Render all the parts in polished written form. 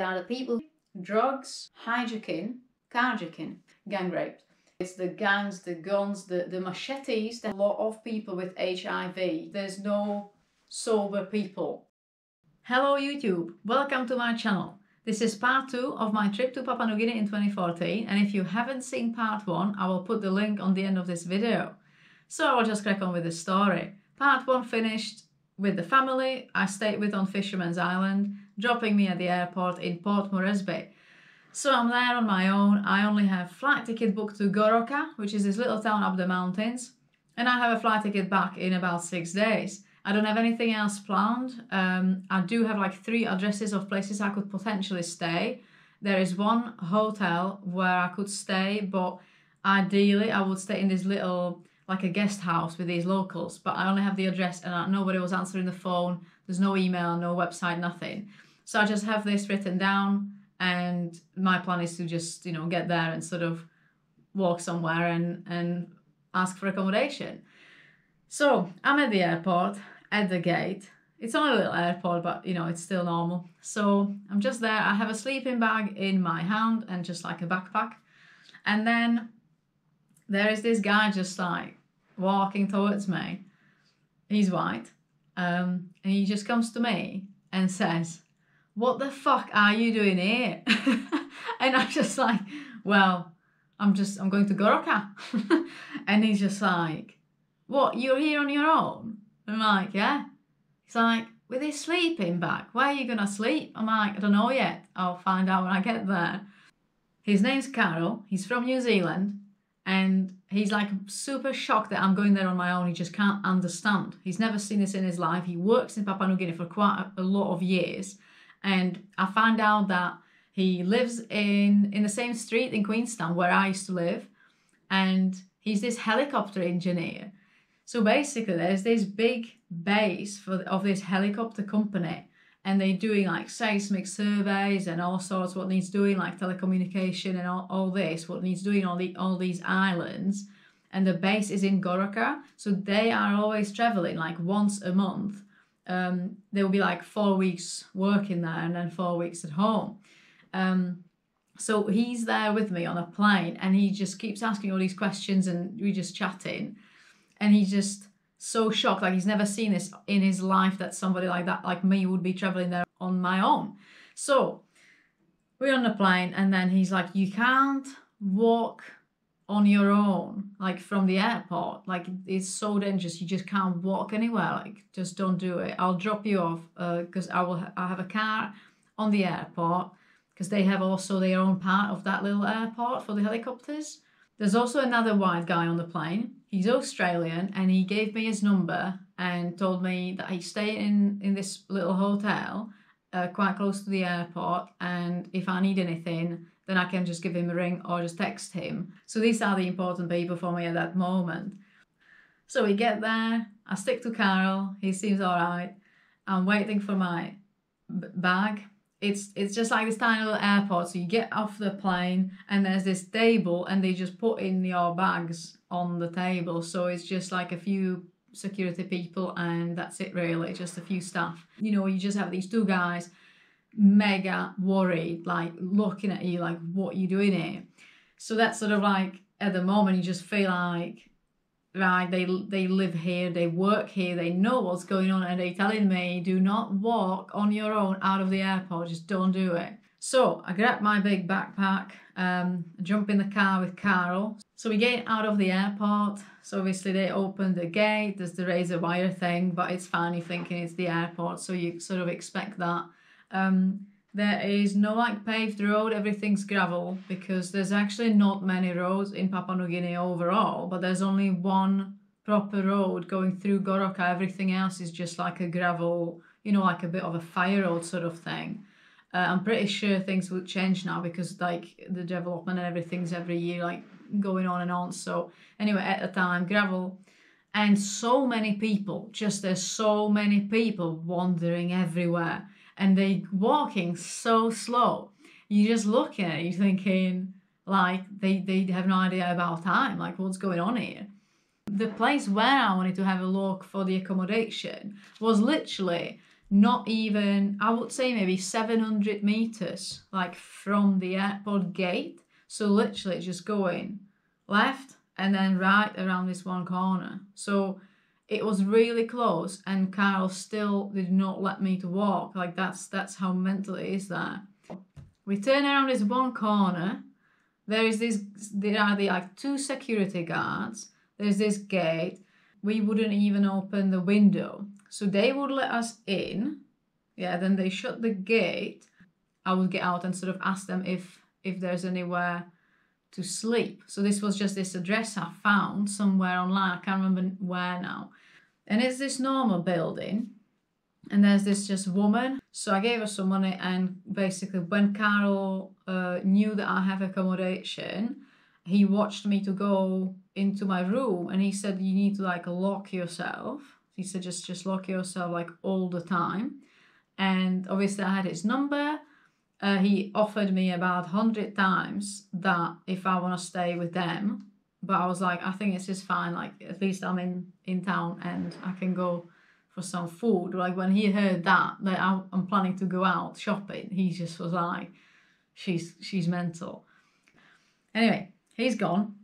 There are the people, drugs, hijacking, carjacking, gang rape. It's the gangs, the guns, the machetes. There are a lot of people with HIV. There's no sober people. Hello YouTube, welcome to my channel. This is part 2 of my trip to Papua New Guinea in 2014, and if you haven't seen part 1, I will put the link on the end of this video. So I will just crack on with the story. Part 1 finished with the family I stayed with on Fisherman's Island, dropping me at the airport in Port Moresby. So I'm there on my own. I only have flight ticket booked to Goroka, which is this little town up the mountains, and I have a flight ticket back in about 6 days. I don't have anything else planned. I do have like 3 addresses of places I could potentially stay. There is one hotel where I could stay, but ideally I would stay in this little, like a guest house with these locals, but I only have the address and nobody was answering the phone. There's no email, no website, nothing. So I just have this written down, and my plan is to just, get there and sort of walk somewhere and ask for accommodation. So I'm at the airport, at the gate. It's only a little airport, but it's still normal. So I'm just there. I have a sleeping bag in my hand and just like a backpack. And then there is this guy just like walking towards me. He's white. And he just comes to me and says, "What the fuck are you doing here?" And I'm just like, "Well, I'm going to Goroka." And he's just like, "What, you're here on your own?" I'm like, "Yeah." He's like, "With his sleeping bag, where are you gonna sleep?" I'm like, "I don't know yet. I'll find out when I get there." His name's Carol. He's from New Zealand. And he's like super shocked that I'm going there on my own. He just can't understand. He's never seen this in his life. He works in Papua New Guinea for quite a lot of years. And I found out that he lives in the same street in Queenstown where I used to live. And he's this helicopter engineer. So basically there's this big base of this helicopter company. And they're doing like seismic surveys and all sorts, what needs doing, like telecommunication and all this, what needs doing on all these islands. And the base is in Goroka. So they are always traveling like once a month. There will be like 4 weeks working there and then 4 weeks at home. So he's there with me on a plane, and he just keeps asking all these questions, and we just chatting. And he's just so shocked, like he's never seen this in his life, that somebody like that, like me, would be traveling there on my own. So we're on the plane, and then he's like, "You can't walk on your own, like from the airport. Like it's so dangerous. You just can't walk anywhere. Like just don't do it. I'll drop you off because I have a car on the airport, because they have also their own part of that little airport for the helicopters." There's also another white guy on the plane. He's Australian, and he gave me his number and told me that he stayed in this little hotel quite close to the airport, and if I need anything, then I can just give him a ring or just text him. So these are the important people for me at that moment. So we get there, I stick to Carol, he seems all right. I'm waiting for my bag. It's just like this tiny little airport, so you get off the plane and there's this table and they just put in your bags on the table. So it's just like a few security people and that's it really, just a few staff. You just have these 2 guys mega worried, like looking at you like, "What are you doing here?" So that's sort of like, at the moment you just feel like, right, they live here, they work here, they know what's going on, and they're telling me, "Do not walk on your own out of the airport, just don't do it." So I grab my big backpack, jump in the car with Carol. So we get out of the airport. So obviously they open the gate, there's the razor wire thing, but it's fine, you're thinking it's the airport, so you sort of expect that. There is no like paved road, everything's gravel, because there's actually not many roads in Papua New Guinea overall, but there's only one proper road going through Goroka. Everything else is just like a gravel, like a bit of a fire road sort of thing. I'm pretty sure things will change now, because like the development and everything's every year like going on and on. So anyway, at the time, gravel. And so many people, there's so many people wandering everywhere. And they walking so slow. You just looking at it, you're thinking, like, they have no idea about time. Like, what's going on here? The place where I wanted to have a look for the accommodation was literally not even, I would say maybe 700 meters, like from the airport gate. So literally just going left and then right around this one corner. So it was really close, and Carl still did not let me to walk. Like that's how mental it is there. We turn around this one corner. There are like 2 security guards. There's this gate. We wouldn't even open the window. So they would let us in. Yeah, then they shut the gate. I would get out and sort of ask them if there's anywhere to sleep. So this was just this address I found somewhere online. I can't remember where now. And it's this normal building. And there's this just woman. So I gave her some money, and basically when Carol knew that I have accommodation, he watched me to go into my room, and he said, you need to like lock yourself. He said, just lock yourself like all the time. And obviously I had his number. He offered me about 100 times that if I want to stay with them. But I was like, I think it's just fine. Like, at least I'm in town and I can go for some food. Like, when he heard that I'm planning to go out shopping, he just was like, she's mental. Anyway, he's gone.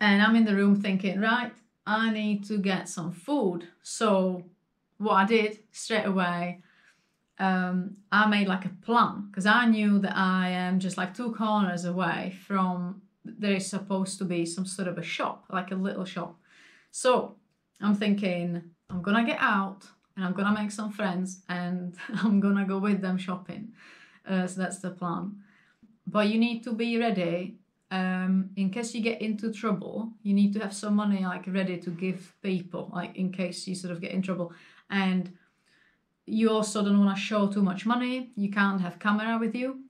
And I'm in the room thinking, right, I need to get some food. So what I did straight away, I made like a plan, because I knew that I am just like 2 corners away from, there is supposed to be some sort of a shop, like a little shop. So I'm thinking, I'm gonna get out and I'm gonna make some friends and I'm gonna go with them shopping. So that's the plan. But you need to be ready. In case you get into trouble, you need to have some money like ready to give people, like in case you sort of get in trouble. And you also don't want to show too much money. You can't have camera with you.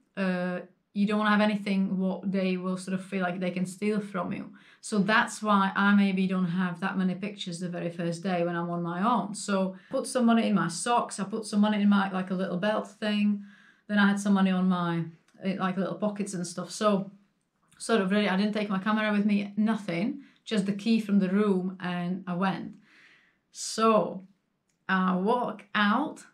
You don't want to have anything what they will sort of feel like they can steal from you. So that's why I maybe don't have that many pictures the very first day when I'm on my own. So I put some money in my socks. I put some money in my like a little belt thing. Then I had some money on my like little pockets and stuff. So sort of ready. I didn't take my camera with me, nothing, just the key from the room, and I went. So I walk out,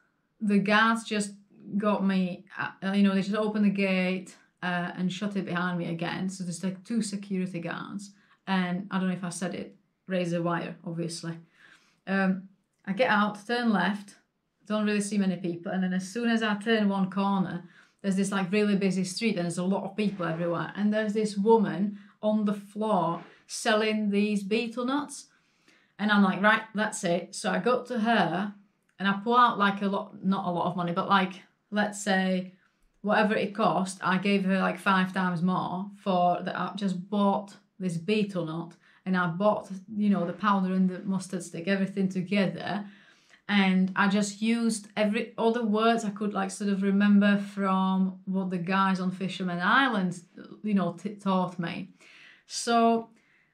the guards just got me, they just opened the gate and shut it behind me again. So there's like 2 security guards, and I don't know if I said it, razor wire, obviously. I get out, turn left, don't really see many people, and then as soon as I turn one corner, there's this like really busy street and there's a lot of people everywhere. And there's this woman on the floor selling these betel nuts. And I'm like, right, that's it. So I go to her and I pull out like not a lot of money, but like, let's say whatever it cost, I gave her like 5 times more for that. I just bought this betel nut, and I bought, the powder and the mustard stick, everything together. And I just used all the words I could like sort of remember from what the guys on Fisherman Island, taught me. So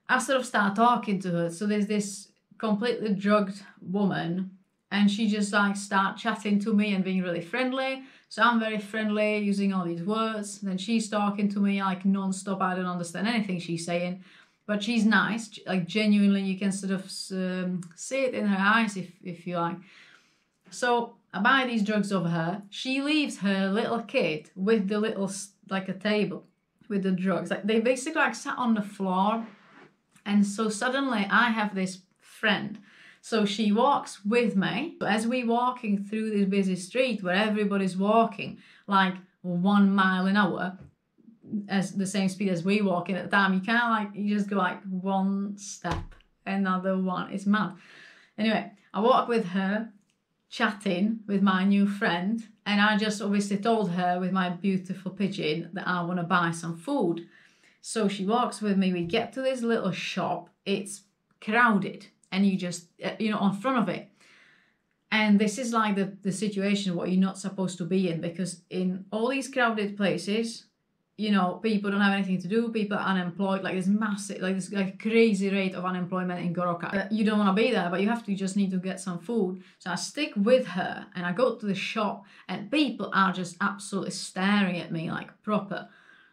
I sort of start talking to her. So there's this completely drugged woman, and she just like start chatting to me and being really friendly. So I'm very friendly, using all these words. Then she's talking to me like non-stop. I don't understand anything she's saying. But she's nice, like genuinely, you can sort of see it in her eyes if you like. So I buy these drugs of her. She leaves her little kid with the little, like a table with the drugs. Like they basically like sat on the floor. And so suddenly I have this friend. So she walks with me. As we're walking through this busy street where everybody's walking like 1 mile an hour, as the same speed as we walking at the time, you can't like, you just go like 1 step, another one. It's mad. Anyway, I walk with her, chatting with my new friend, and I just obviously told her with my beautiful pidgin that I want to buy some food. So she walks with me. We get to this little shop. It's crowded, and you just on front of it. And this is like the situation what you're not supposed to be in, because in all these crowded places, people don't have anything to do, people are unemployed, like there's massive, like this like crazy rate of unemployment in Goroka. You don't want to be there, but you just need to get some food. So I stick with her and I go to the shop, and people are just absolutely staring at me like proper.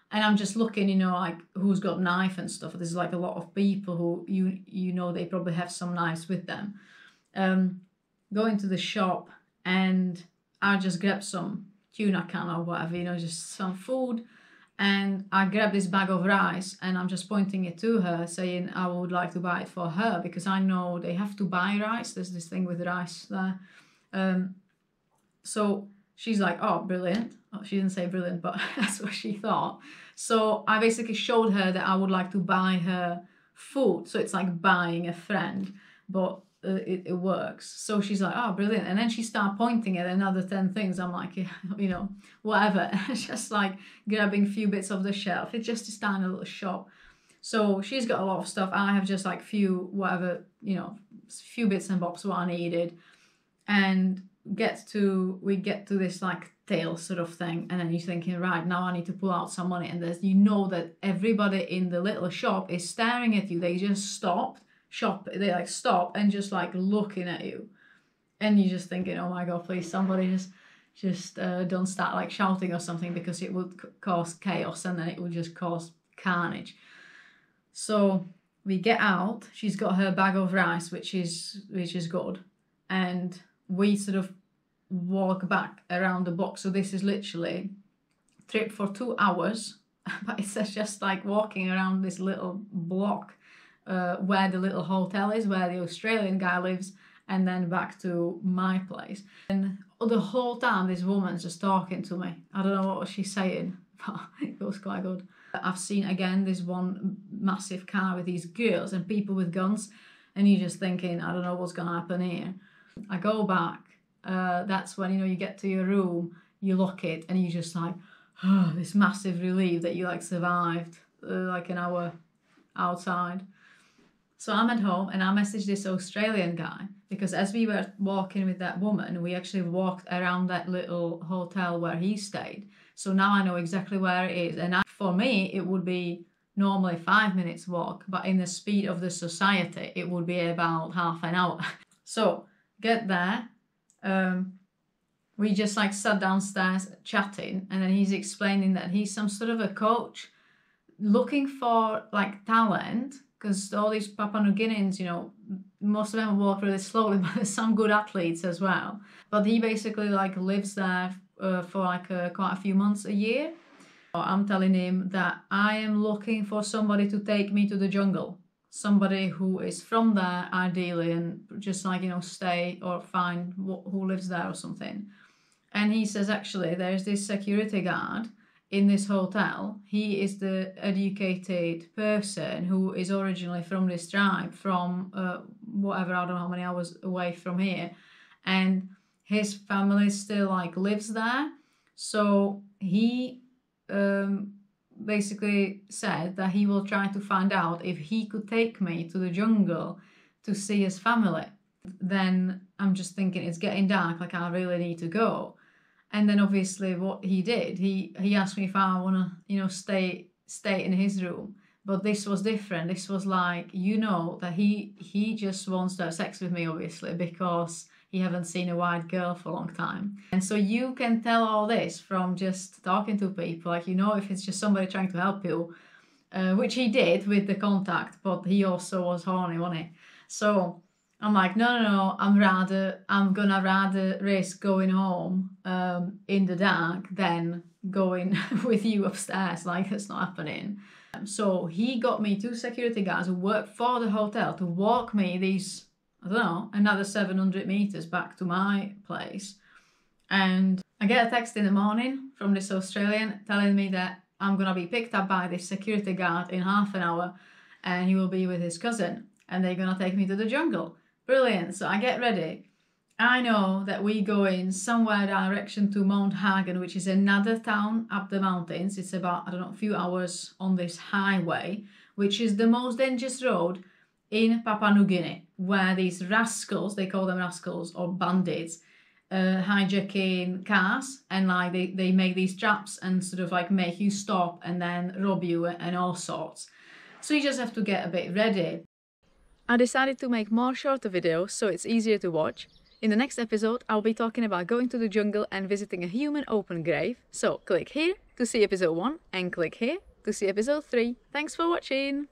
And I'm just looking, like who's got knife and stuff. There's like a lot of people who, they probably have some knives with them. Go into the shop, and I just grabbed some tuna can or whatever, you know, just some food. And I grabbed this bag of rice and I'm just pointing it to her, saying I would like to buy it for her because I know they have to buy rice. There's this thing with rice there. So she's like, oh, brilliant. Oh, she didn't say brilliant, but that's what she thought. So I basically showed her that I would like to buy her food. So it's like buying a friend, but it works. So she's like, oh, brilliant. And then she started pointing at another 10 things. I'm like, yeah, you know, whatever. Just like grabbing a few bits off the shelf. It's just this tiny little shop. So she's got a lot of stuff. I have just like few, whatever, you know, few bits and bobs what I needed. And we get to this like tail sort of thing. And then you're thinking, right, now I need to pull out some money. And there's, you know, that everybody in the little shop is staring at you. They just stopped. They like stop and just like looking at you, and you're just thinking, oh my god, please somebody just don't start like shouting or something, because it would cause chaos and then it would just cause carnage. So we get out, she's got her bag of rice, which is good, and we sort of walk back around the block. So this is literally a trip for 2 hours, but it's just like walking around this little block where the little hotel is, where the Australian guy lives, and then back to my place. And the whole time this woman's just talking to me. I don't know what she's saying, but it was quite good. I've seen again this one massive car with these girls and people with guns, and you're just thinking, I don't know what's gonna happen here. I go back, that's when, you know, you get to your room, you lock it, and you're just like, oh, this massive relief that you like survived like an hour outside. So I'm at home and I messaged this Australian guy, because as we were walking with that woman, we actually walked around that little hotel where he stayed. So now I know exactly where it is. And for me, it would be normally 5 minutes walk, but in the speed of the society, it would be about half an hour. So get there. We just like sat downstairs chatting, and then he's explaining that he's some sort of a coach looking for like talent, because all these Papua New Guineans, you know, most of them walk really slowly, but there's some good athletes as well. But he basically like lives there for like quite a few months a year. I'm telling him that I am looking for somebody to take me to the jungle. Somebody who is from there, ideally, and just like, you know, stay or find who lives there or something. And he says, actually, there's this security guard in this hotel. He is the educated person who is originally from this tribe, from whatever, I don't know how many hours away from here, and his family still like lives there. So he basically said that he will try to find out if he could take me to the jungle to see his family. Then I'm just thinking, it's getting dark, like I really need to go. And then obviously what he did, he asked me if I want to, you know, stay in his room. But this was different. This was like, you know, that he just wants to have sex with me, obviously, because he haven't seen a white girl for a long time. And so you can tell all this from just talking to people. Like, you know, if it's just somebody trying to help you, which he did with the contact, but he also was horny, wasn't he? So I'm like, no, I'm gonna rather risk going home in the dark than going with you upstairs. Like, that's not happening. So he got me 2 security guards who work for the hotel to walk me these, I don't know, another 700 meters back to my place. And I get a text in the morning from this Australian telling me that I'm gonna be picked up by this security guard in half an hour, and he will be with his cousin, and they're gonna take me to the jungle. Brilliant. So I get ready. I know that we go in somewhere direction to Mount Hagen, which is another town up the mountains. It's about, I don't know, a few hours on this highway, which is the most dangerous road in Papua New Guinea, where these rascals, they call them rascals or bandits, hijacking cars, and like they make these traps and sort of like make you stop and then rob you and all sorts. So you just have to get a bit ready. I decided to make more shorter videos so it's easier to watch. In the next episode, I'll be talking about going to the jungle and visiting a human open grave. So click here to see episode 1 and click here to see episode 3. Thanks for watching!